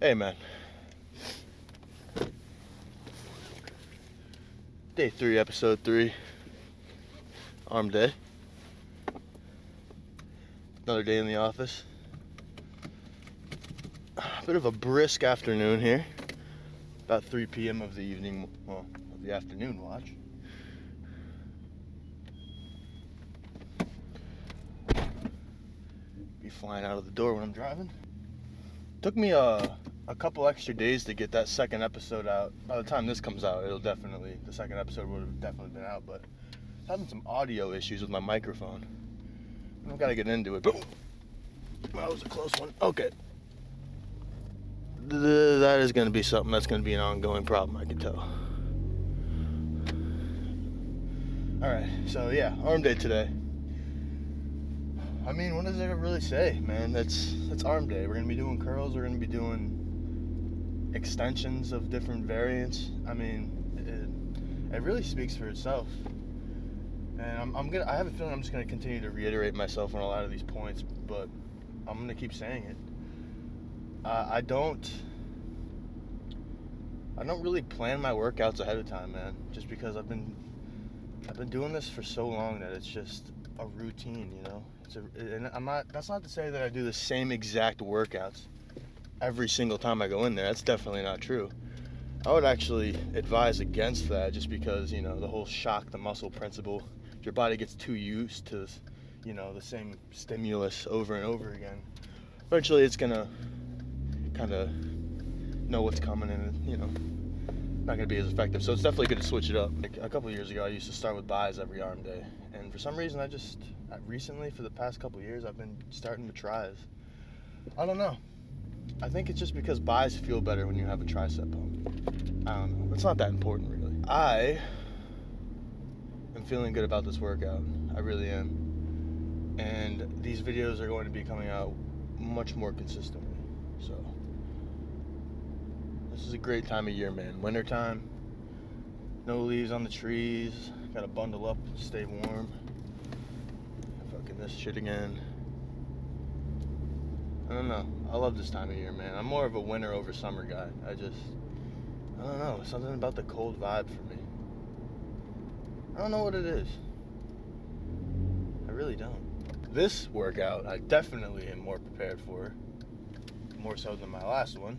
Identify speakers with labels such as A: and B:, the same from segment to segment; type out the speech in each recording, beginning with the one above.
A: Hey man, day 3, episode 3, arm day. Another day in the office. A bit of a brisk afternoon here. About 3 p.m. of the evening, well, of the afternoon watch. Be flying out of the door when I'm driving. Took me a couple extra days to get that second episode out. By the time this comes out, the second episode would have definitely been out, but having some audio issues with my microphone. I've got to get into it. But that was a close one. Okay. That is going to be something that's going to be an ongoing problem, I can tell. Alright, so yeah, arm day today. I mean, what does it really say, man? That's arm day. We're going to be doing curls. We're going to be doing extensions of different variants. I mean, it really speaks for itself. And I have a feeling I'm just going to continue to reiterate myself on a lot of these points, but I'm going to keep saying it. I don't really plan my workouts ahead of time, man. Just because I've been doing this for so long that it's just a routine, you know. That's not to say that I do the same exact workouts every single time I go in there. That's definitely not true. I would actually advise against that, just because, you know, the whole shock the muscle principle. Your body gets too used to, you know, the same stimulus over and over again. Eventually, it's gonna kind of know what's coming, and, you know, not gonna be as effective. So it's definitely good to switch it up. Like a couple of years ago, I used to start with buys every arm day, and for some reason, recently, for the past couple of years, I've been starting with tries. I don't know. I think it's just because buys feel better when you have a tricep pump. I don't know. It's not that important, really. I am feeling good about this workout. I really am. And these videos are going to be coming out much more consistently. So this is a great time of year, man. Winter time. No leaves on the trees. Gotta bundle up, stay warm. Fucking this shit again. I don't know. I love this time of year, man. I'm more of a winter over summer guy. I don't know. Something about the cold vibe for me. I don't know what it is. I really don't. This workout, I definitely am more prepared for. More so than my last one.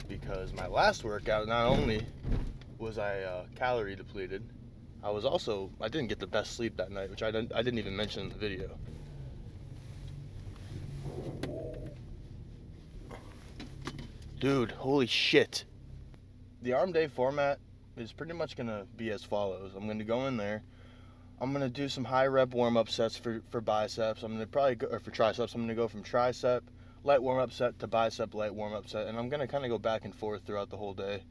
A: Because my last workout, not only was I calorie depleted, I didn't get the best sleep that night, which I didn't even mention in the video. Dude, holy shit. The arm day format is pretty much going to be as follows. I'm going to go in there. I'm going to do some high rep warm-up sets for biceps. I'm going to probably go, or for triceps, I'm going to go from tricep light warm-up set to bicep light warm-up set, and I'm going to kind of go back and forth throughout the whole day.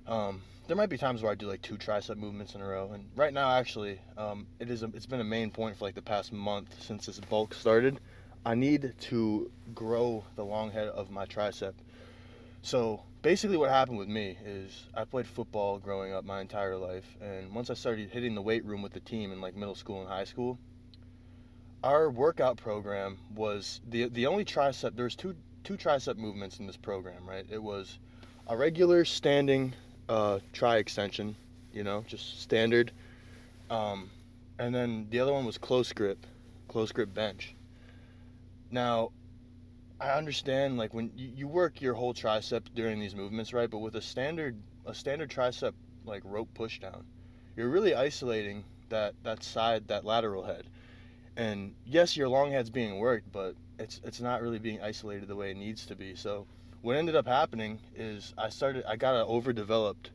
A: There might be times where I do like 2 tricep movements in a row, and right now actually it's been a main point for like the past month since this bulk started. I need to grow the long head of my tricep. So basically what happened with me is I played football growing up my entire life, and once I started hitting the weight room with the team in like middle school and high school, our workout program was the only tricep. There's two tricep movements in this program, right? It was a regular standing tri extension, you know, just standard, and then the other one was close grip bench. Now, I understand, like, when you work your whole tricep during these movements, right? But with a standard tricep, like, rope push down, you're really isolating that side, that lateral head. And yes, your long head's being worked, but it's not really being isolated the way it needs to be. So what ended up happening is I got an overdeveloped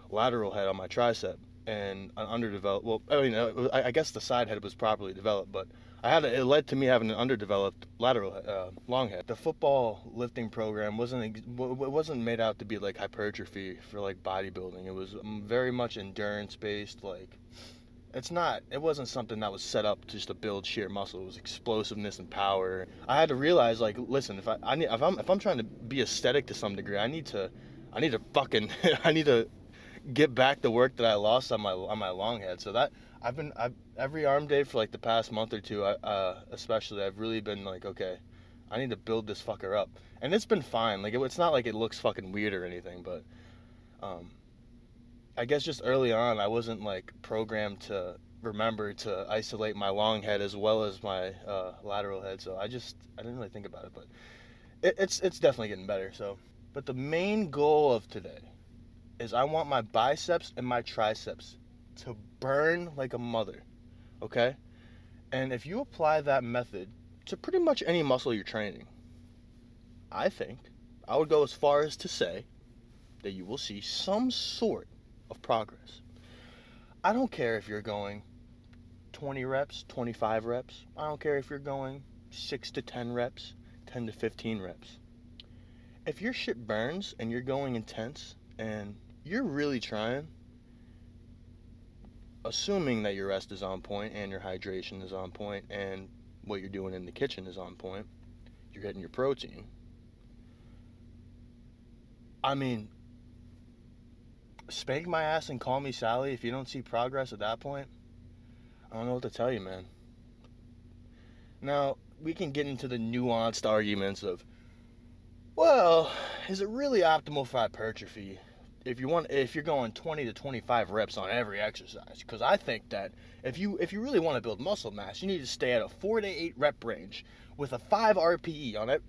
A: lateral head on my tricep and an underdeveloped, well, I mean, I guess the side head was properly developed, but it led to me having an underdeveloped lateral long head. The football lifting program wasn't made out to be like hypertrophy for like bodybuilding. It was very much endurance based. Like, it wasn't something that was set up just to build sheer muscle. It was explosiveness and power. I had to realize, like, listen, if I'm trying to be aesthetic to some degree, I need to get back the work that I lost on my long head. So that every arm day for like the past month or two, especially, I've really been like, okay, I need to build this fucker up. And it's been fine. Like, it's not like it looks fucking weird or anything, but I guess just early on, I wasn't like programmed to remember to isolate my long head as well as my lateral head. So I didn't really think about it, but it's definitely getting better. So, but the main goal of today is I want my biceps and my triceps to burn like a mother, okay? And if you apply that method to pretty much any muscle you're training, I think I would go as far as to say that you will see some sort of progress. I don't care if you're going 20 reps, 25 reps. I don't care if you're going 6 to 10 reps, 10 to 15 reps. If your shit burns and you're going intense and you're really trying, assuming that your rest is on point and your hydration is on point and what you're doing in the kitchen is on point, you're getting your protein. I mean, spank my ass and call me Sally if you don't see progress at that point. I don't know what to tell you, man. Now, we can get into the nuanced arguments of, well, is it really optimal for hypertrophy if you're going 20 to 25 reps on every exercise? Because I think that if you really want to build muscle mass, you need to stay at a 4 to 8 rep range with a 5 RPE on it.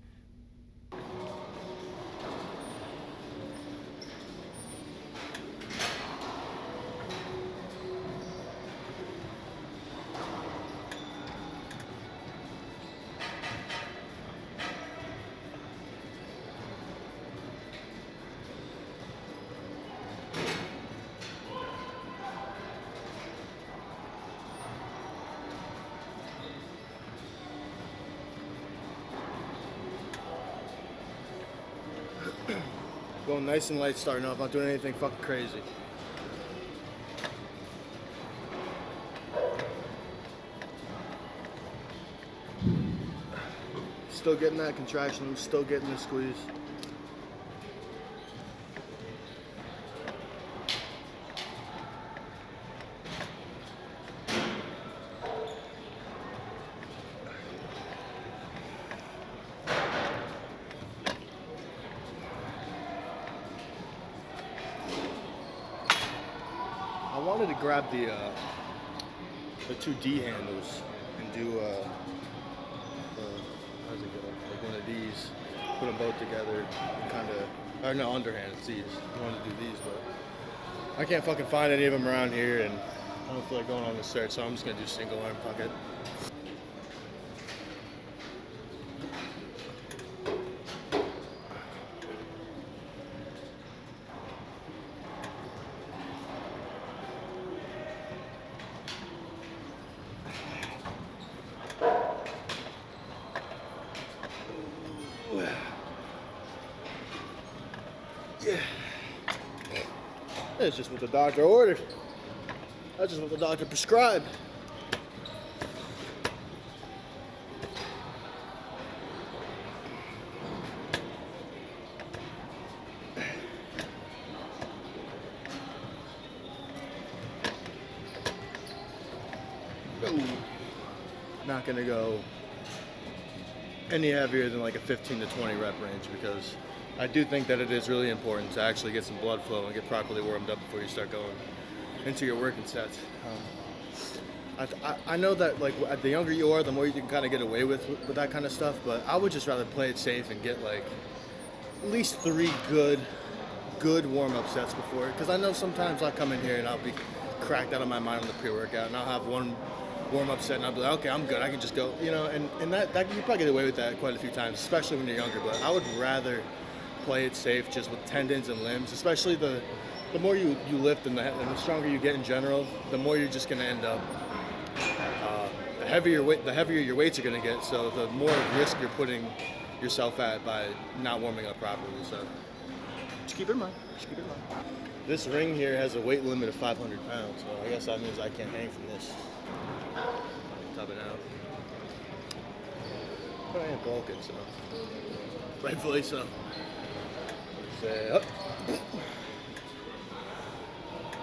A: Going nice and light starting off, not doing anything fucking crazy. Still getting that contraction, still getting the squeeze. I wanted to grab the 2D handles and do how's it go? Like one of these, put them both together, and kind of, or no, underhand, it's these. I wanted to do these, but I can't fucking find any of them around here, and I don't feel like going on the search, so I'm just gonna do single arm, fuck it. Yeah. That's just what the doctor ordered. That's just what the doctor prescribed. Not gonna go any heavier than like a 15 to 20 rep range, because I do think that it is really important to actually get some blood flow and get properly warmed up before you start going into your working sets. I know that like the younger you are, the more you can kind of get away with that kind of stuff, but I would just rather play it safe and get like at least 3 good warm-up sets before, because I know sometimes I'll come in here and I'll be cracked out of my mind on the pre-workout, and I'll have one warm-up set and I'll be like, okay, I'm good, I can just go, you know, and that you probably get away with that quite a few times, especially when you're younger. But I would rather play it safe just with tendons and limbs, especially the more you lift and the stronger you get in general, the more you're just going to end up, the heavier your weights are going to get, so the more risk you're putting yourself at by not warming up properly. So just keep it in mind. This ring here has a weight limit of 500 pounds, so I guess that means I can't hang from this. Top it out. But I am bulking, so rightfully so. Say up.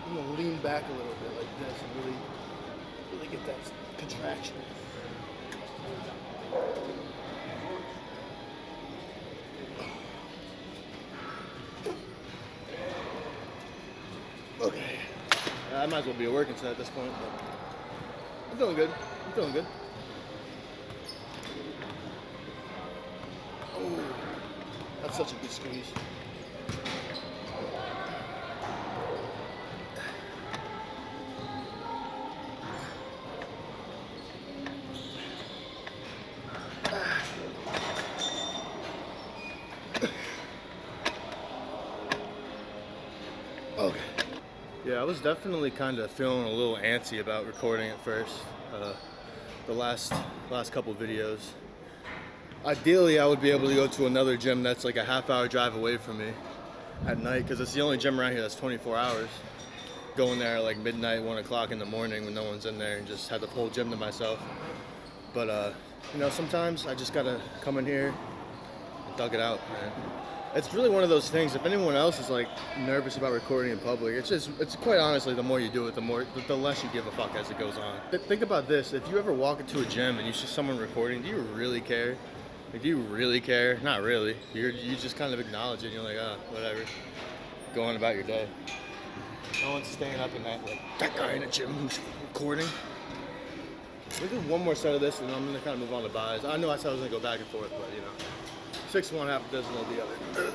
A: I'm gonna lean back a little bit like this and really get that contraction. I might as well be a working set at this point, but I'm feeling good. I'm feeling good. Oh, that's such a good squeeze. Okay. Yeah, I was definitely kind of feeling a little antsy about recording at first. The last couple videos. Ideally, I would be able to go to another gym that's like a half-hour drive away from me at night, because it's the only gym around here that's 24 hours. Going there at like midnight, 1 o'clock in the morning when no one's in there, and just have the whole gym to myself. But you know, sometimes I just gotta come in here and thug it out, man. It's really one of those things. If anyone else is like nervous about recording in public, it's quite honestly, the more you do it, the less you give a fuck as it goes on. Think about this: if you ever walk into a gym and you see someone recording, do you really care? Like, do you really care? Not really. You just kind of acknowledge it. And you're like, oh, whatever. Go on about your day. No one's staying up at night like that guy in the gym who's recording. We'll do one more set of this, and then I'm gonna kind of move on to buys. I know I said I was gonna go back and forth, but you know. 6 one, half a dozen of the other.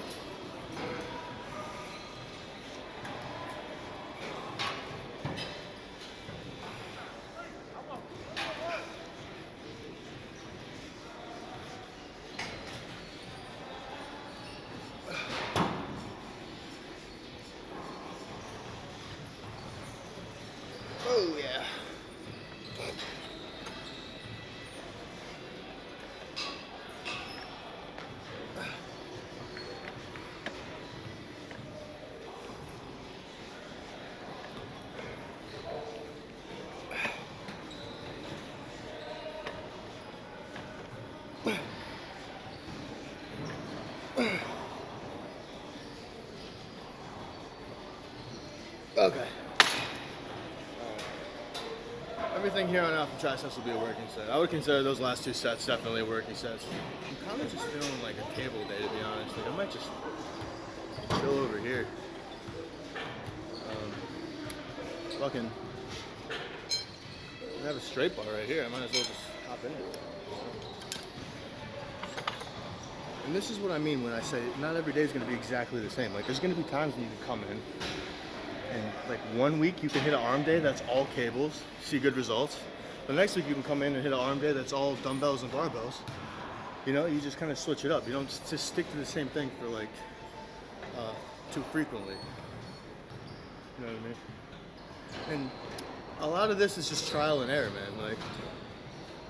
A: Oh yeah. Okay. Everything here on out for triceps will be a working set. I would consider those last 2 sets definitely working sets. I'm kind of just feeling like a cable day, to be honest. Like, I might just chill over here. Fucking, I have a straight bar right here. I might as well just hop in it. And this is what I mean when I say not every day is going to be exactly the same. Like, there's going to be times when you can come in and like 1 week you can hit an arm day that's all cables, see good results. The next week you can come in and hit an arm day that's all dumbbells and barbells. You know, you just kind of switch it up. You don't just stick to the same thing for like too frequently. You know what I mean? And a lot of this is just trial and error, man. Like,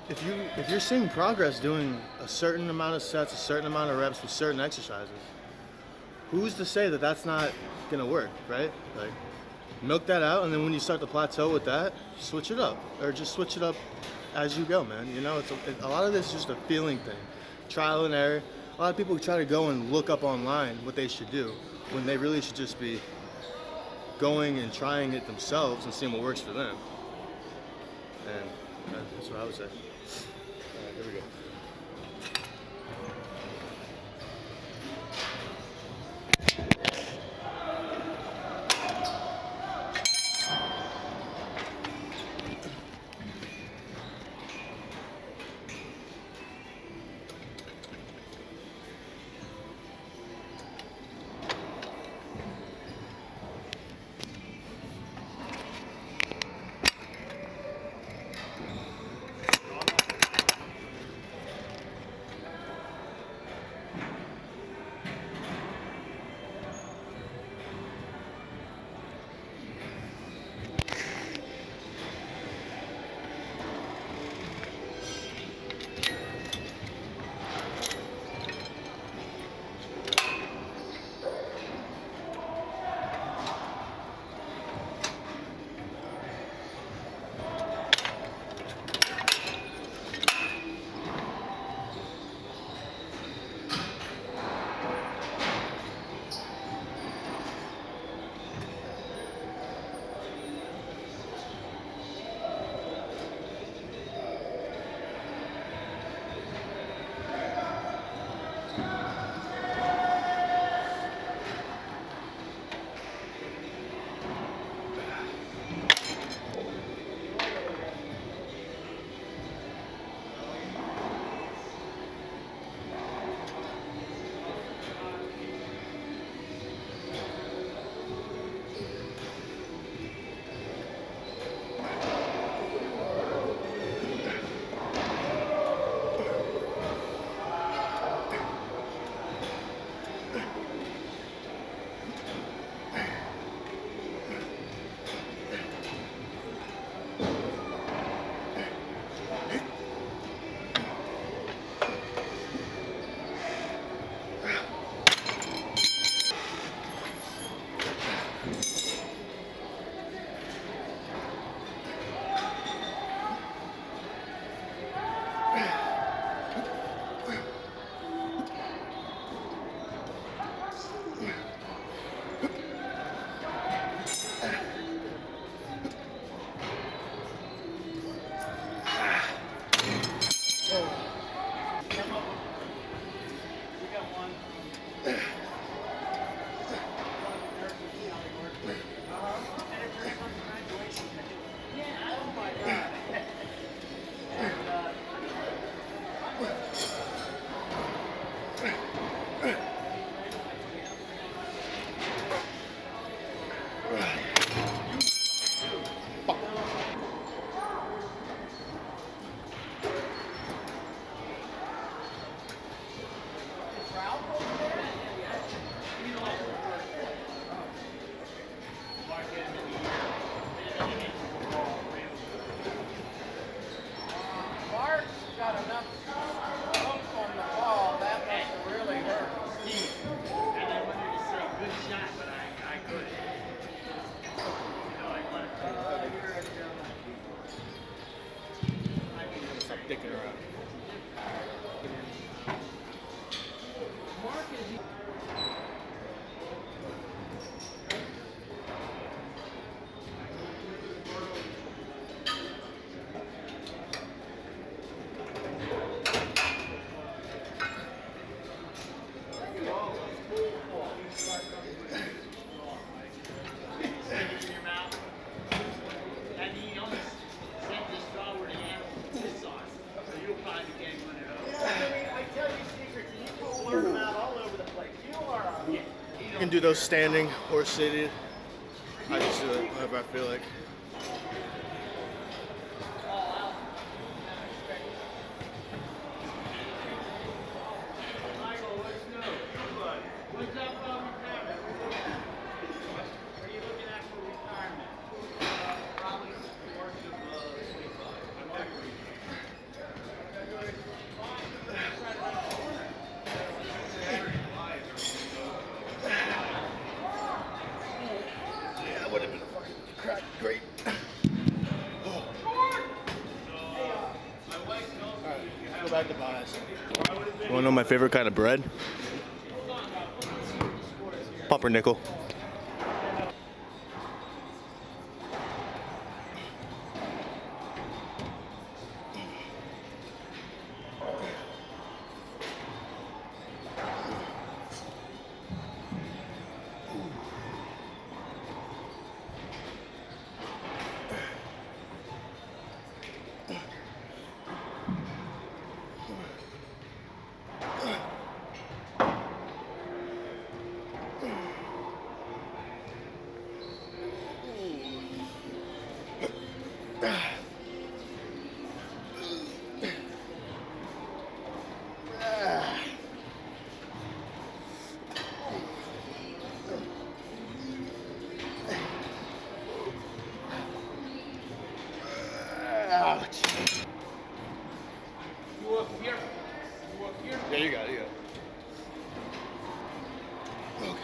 A: if you're seeing progress doing a certain amount of sets, a certain amount of reps with certain exercises, who's to say that that's not gonna work, right? Like, milk that out, and then when you start to plateau with that, switch it up, or just switch it up as you go, man. You know, a lot of this is just a feeling thing, trial and error. A lot of people try to go and look up online what they should do when they really should just be going and trying it themselves and seeing what works for them. And that's what I would say. All right, here we go. Dicking around. You can do those standing or seated. I just do it whenever I feel like. Great. Alright, go back to bias. You wanna know my favorite kind of bread? Pumpernickel. Ouch.
B: You up here. You up here.
A: Yeah, you got it, you got it. Okay.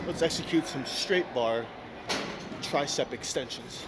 A: Let's execute some straight bar tricep extensions.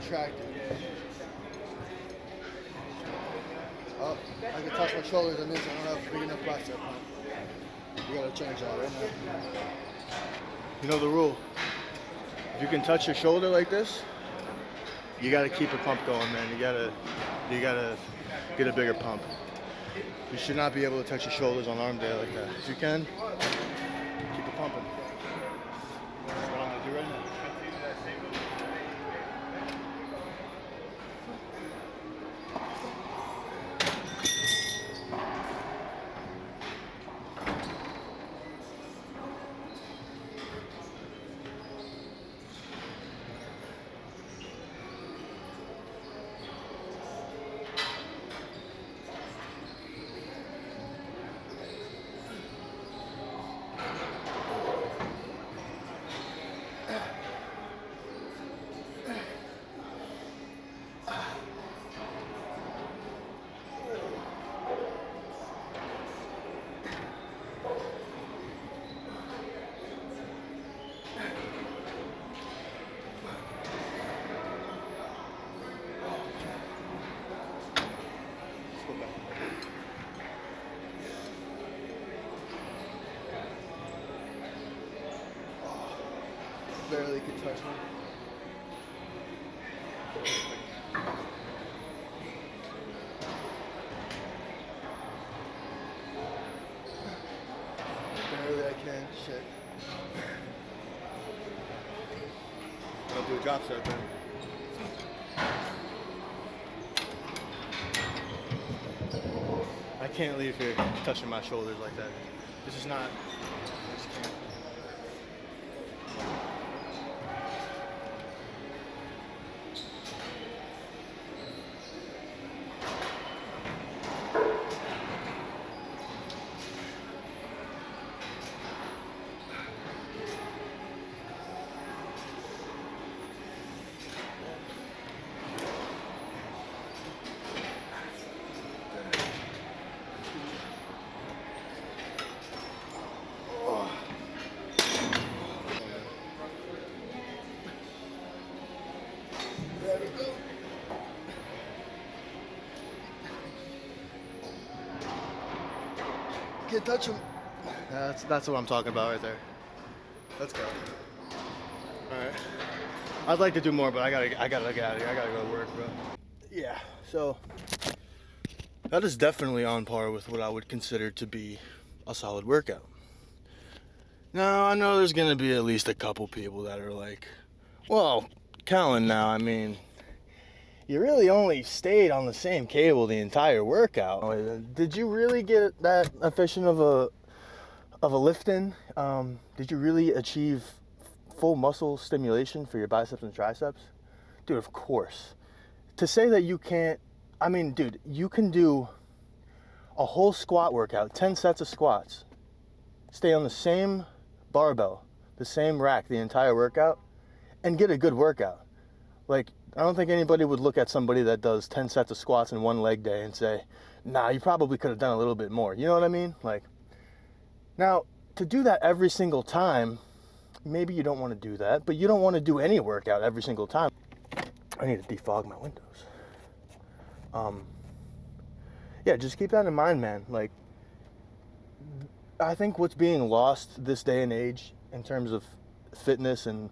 C: contracted. Oh, I can touch my shoulders. That means I don't have a big enough bicep pump. We gotta change that right now.
A: You know the rule. If you can touch your shoulder like this, you gotta keep a pump going, man. You gotta get a bigger pump. You should not be able to touch your shoulders on arm day like that. If you can, keep it pumping. That's what I'm gonna do right now.
C: Barely could touch me. Barely I can. Shit.
A: I'll do a drop step then. I can't leave here touching my shoulders like that. This is not. I just can't.
C: There we go. Can't touch him.
A: That's what I'm talking about right there. Let's go. All right. I'd like to do more, but I gotta get out of here. I gotta go to work, bro. Yeah. So that is definitely on par with what I would consider to be a solid workout. Now I know there's gonna be at least a couple people that are like, "Well, Callan, now I mean, you really only stayed on the same cable the entire workout. Did you really get that efficient of a lift in? Did you really achieve full muscle stimulation for your biceps and triceps?" Dude, of course. To say that you can't, I mean, dude, you can do a whole squat workout, 10 sets of squats, stay on the same barbell, the same rack the entire workout, and get a good workout. Like, I don't think anybody would look at somebody that does 10 sets of squats in one leg day and say, nah, you probably could have done a little bit more. You know what I mean? Like, now, to do that every single time, maybe you don't want to do that, but you don't want to do any workout every single time. I need to defog my windows. Yeah, just keep that in mind, man. Like, I think what's being lost this day and age in terms of fitness and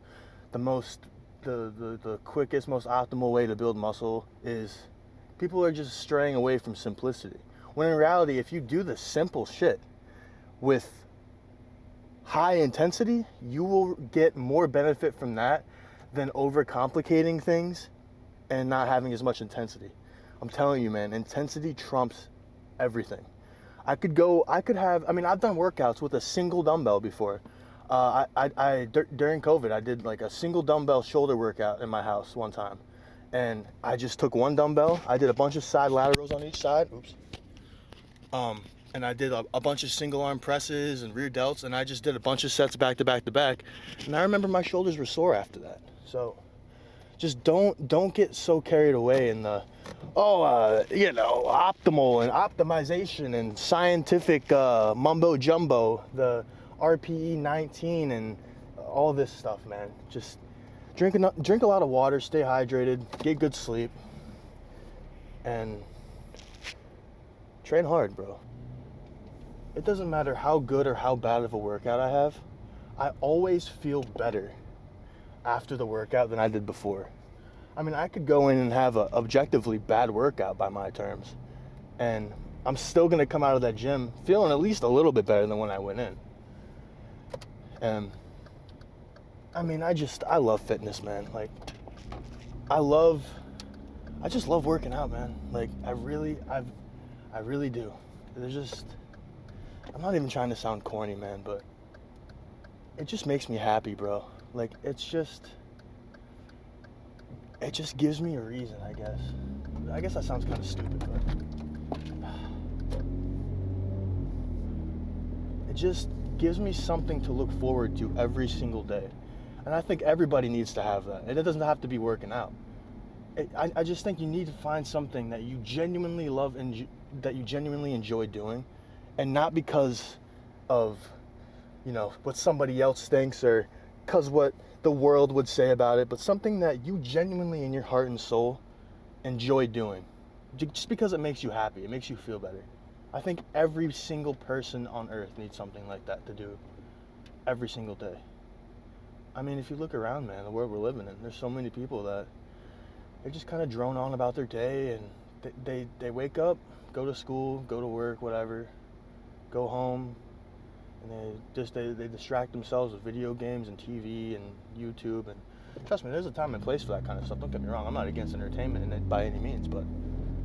A: the quickest, most optimal way to build muscle is people are just straying away from simplicity. When in reality, if you do the simple shit with high intensity, you will get more benefit from that than overcomplicating things and not having as much intensity. I'm telling you, man, intensity trumps everything. I've done workouts with a single dumbbell before. During COVID, I did like a single dumbbell shoulder workout in my house one time. And I just took one dumbbell. I did a bunch of side laterals on each side. Oops. And I did a bunch of single arm presses and rear delts. And I just did a bunch of sets back to back to back. And I remember my shoulders were sore after that. So just don't get so carried away in the, optimal and optimization and scientific mumbo jumbo, the RPE 19 and all this stuff, man. Just drink a lot of water, stay hydrated, get good sleep, and train hard, bro. It doesn't matter how good or how bad of a workout I have, I always feel better after the workout than I did before. I mean, I could go in and have an objectively bad workout by my terms, and I'm still gonna come out of that gym feeling at least a little bit better than when I went in. And I mean, I love fitness, man. Like, I just love working out, man. Like, I really do. There's just, I'm not even trying to sound corny, man, but it just makes me happy, bro. Like, it just gives me a reason, I guess. I guess that sounds kind of stupid, but it just gives me something to look forward to every single day. And I think everybody needs to have that. And it doesn't have to be working out. I just think you need to find something that you genuinely love and that you genuinely enjoy doing, and not because of, you know, what somebody else thinks or because what the world would say about it, but something that you genuinely in your heart and soul enjoy doing, just because it makes you happy, it makes you feel better. I think every single person on earth needs something like that to do every single day. I mean, if you look around, man, the world we're living in, there's so many people that they just kind of drone on about their day, and they wake up, go to school, go to work, whatever, go home, and they distract themselves with video games and TV and YouTube. And trust me, there's a time and place for that kind of stuff. Don't get me wrong, I'm not against entertainment by any means, but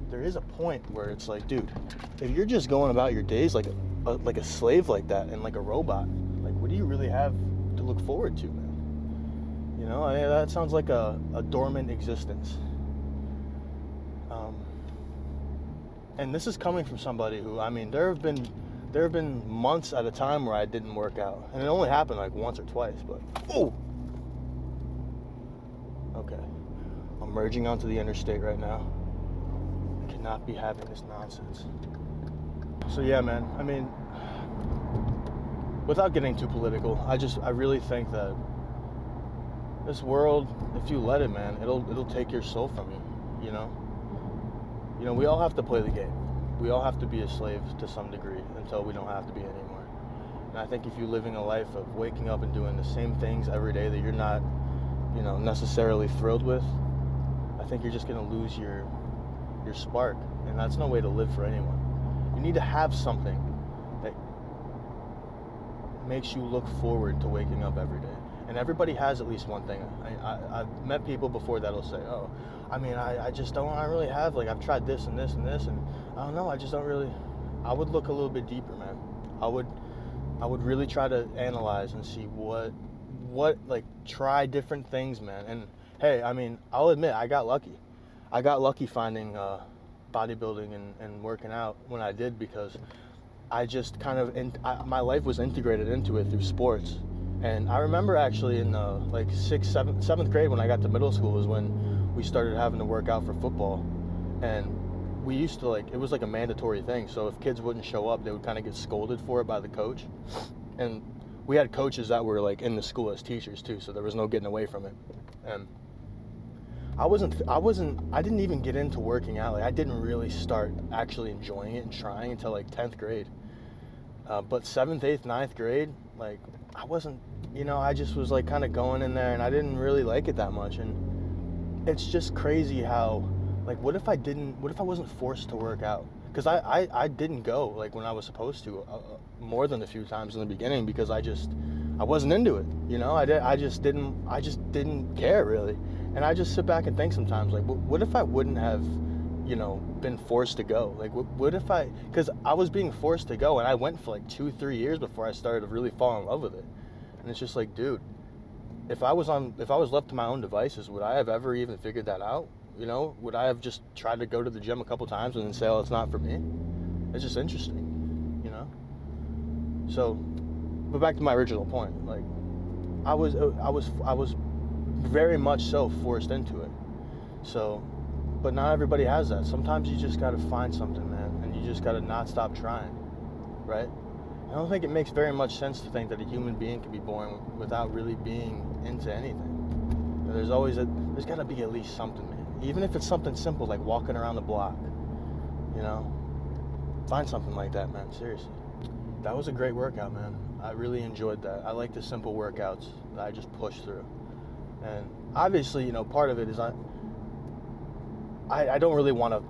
A: there is a point where it's like, dude, if you're just going about your days like a slave like that and like a robot, like, what do you really have to look forward to, man? You know, that sounds like a dormant existence. And this is coming from somebody who, I mean, there have been months at a time where I didn't work out, and it only happened like once or twice. But okay, I'm merging onto the interstate right now. I cannot be having this nonsense. So yeah, man, I mean, without getting too political, I really think that this world, if you let it, man, it'll take your soul from you. You know, we all have to play the game. We all have to be a slave to some degree until we don't have to be anymore. And I think if you're living a life of waking up and doing the same things every day that you're not, you know, necessarily thrilled with, I think you're just gonna lose your spark, and that's no way to live for anyone. You need to have something that makes you look forward to waking up every day. And everybody has at least one thing. I've met people before that'll say, oh, I mean, I really have, like, I've tried this and this and this, and I don't know, I just don't really. I would look a little bit deeper, man. I would really try to analyze and see what like, try different things, man. And hey, I mean, I'll admit, I got lucky. I got lucky finding bodybuilding and working out when I did, because I just kind of, my life was integrated into it through sports. And I remember actually in like 6th, 7th grade, when I got to middle school, was when we started having to work out for football. And we used to, like, it was like a mandatory thing. So if kids wouldn't show up, they would kind of get scolded for it by the coach. And we had coaches that were like in the school as teachers too, so there was no getting away from it. And I didn't even get into working out. Like, I didn't really start actually enjoying it and trying until like 10th grade. But 7th, 8th, 9th grade, like, I wasn't, you know, I just was like kind of going in there, and I didn't really like it that much. And it's just crazy how, like, what if I wasn't forced to work out? Because I didn't go, like, when I was supposed to, more than a few times in the beginning, because I wasn't into it, you know. I just didn't care, really. And I just sit back and think sometimes, like, what if I wouldn't have, you know, been forced to go? Like, what if because I was being forced to go, and I went for like 2-3 years before I started to really fall in love with it. And it's just like, dude, if I was left to my own devices, would I have ever even figured that out? You know, would I have just tried to go to the gym a couple times and then say, oh, it's not for me? It's just interesting, you know? So, but back to my original point, like, I was very much so forced into it. So, but not everybody has that. Sometimes you just got to find something, man, and you just got to not stop trying, right? I don't think it makes very much sense to think that a human being can be born without really being into anything. There's got to be at least something, man. Even if it's something simple like walking around the block, you know? Find something like that, man, seriously. That was a great workout, man. I really enjoyed that. I like the simple workouts that I just push through. And obviously, you know, part of it is I don't really want to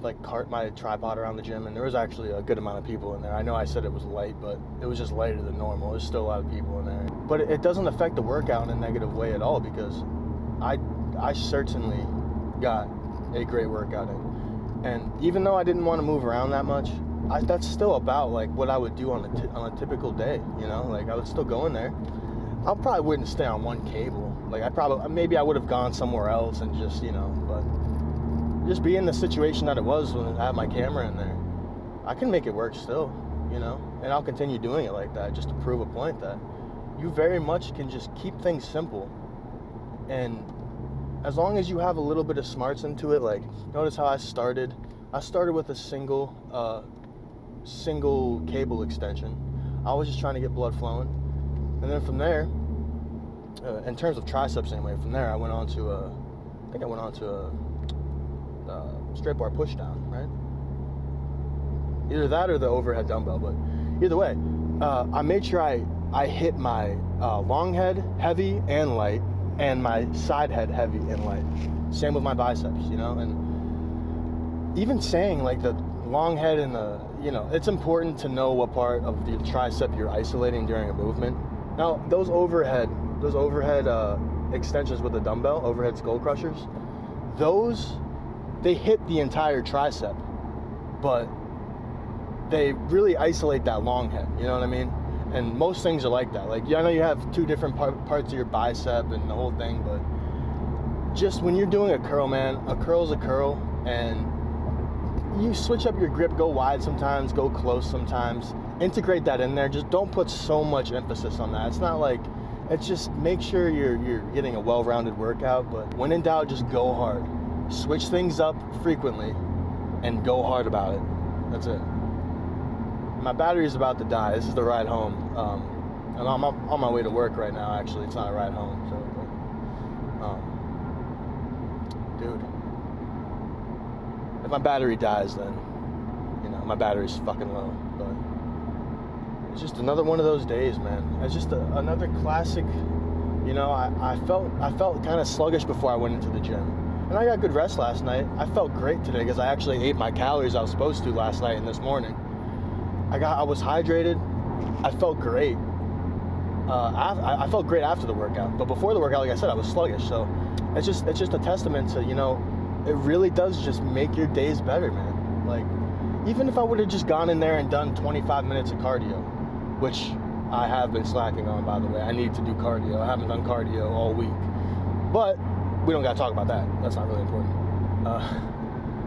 A: like cart my tripod around the gym, and there was actually a good amount of people in there. I know I said it was light, but it was just lighter than normal. There's still a lot of people in there. But it doesn't affect the workout in a negative way at all, because I certainly got a great workout in. And even though I didn't want to move around that much, that's still about like what I would do on a typical day, you know? Like I would still go in there. I probably wouldn't stay on one cable. Like maybe I would have gone somewhere else and just, you know, but just be in the situation that it was when I had my camera in there. I can make it work still, you know? And I'll continue doing it like that just to prove a point that you very much can just keep things simple. And as long as you have a little bit of smarts into it, like notice how I started with a single cable extension. I was just trying to get blood flowing. And then from there, in terms of triceps anyway, from there I went on to a straight bar push down, right? Either that or the overhead dumbbell, but either way, I made sure I hit my long head heavy and light, and my side head heavy and light. Same with my biceps, you know? And even saying like the long head and the, you know, it's important to know what part of the tricep you're isolating during a movement. Now, those overhead extensions with the dumbbell, overhead skull crushers, they hit the entire tricep, but they really isolate that long head, you know what I mean? And most things are like that. Like, I know you have two different parts of your bicep and the whole thing, but just when you're doing a curl, man, a curl's a curl, and you switch up your grip, go wide sometimes, go close sometimes, integrate that in there. Just don't put so much emphasis on that. It's not like, it's just make sure you're getting a well-rounded workout, but when in doubt, just go hard. Switch things up frequently and go hard about it. That's it. My battery is about to die. This is the ride home. And I'm on my way to work right now, actually. It's not a ride home. So, dude, if my battery dies, then, you know, my battery's fucking low. But it's just another one of those days, man. It's just another classic. You know, I felt kind of sluggish before I went into the gym. And I got good rest last night. I felt great today because I actually ate my calories I was supposed to last night and this morning. I was hydrated. I felt great. I felt great after the workout, but before the workout, like I said, I was sluggish. So it's just a testament to, you know, it really does just make your days better, man. Like, even if I would have just gone in there and done 25 minutes of cardio, which I have been slacking on, by the way. I need to do cardio. I haven't done cardio all week, but we don't got to talk about that. That's not really important.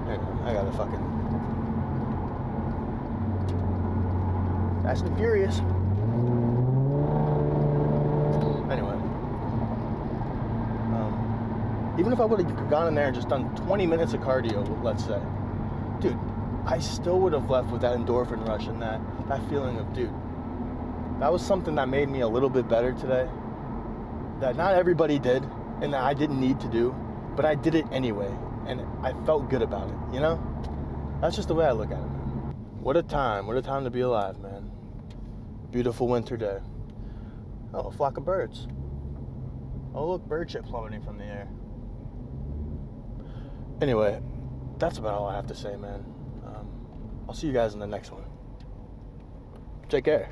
A: Anyway, I got to fucking Fast and Furious. Anyway, even if I would have gone in there and just done 20 minutes of cardio, let's say, dude, I still would have left with that endorphin rush and that feeling of, dude, that was something that made me a little bit better today, that not everybody did, and that I didn't need to do, but I did it anyway, and I felt good about it, you know? That's just the way I look at it, man. What a time to be alive, man. Beautiful winter day. Oh, a flock of birds. Oh, look, bird shit plummeting from the air. Anyway, that's about all I have to say, man. I'll see you guys in the next one. Take care.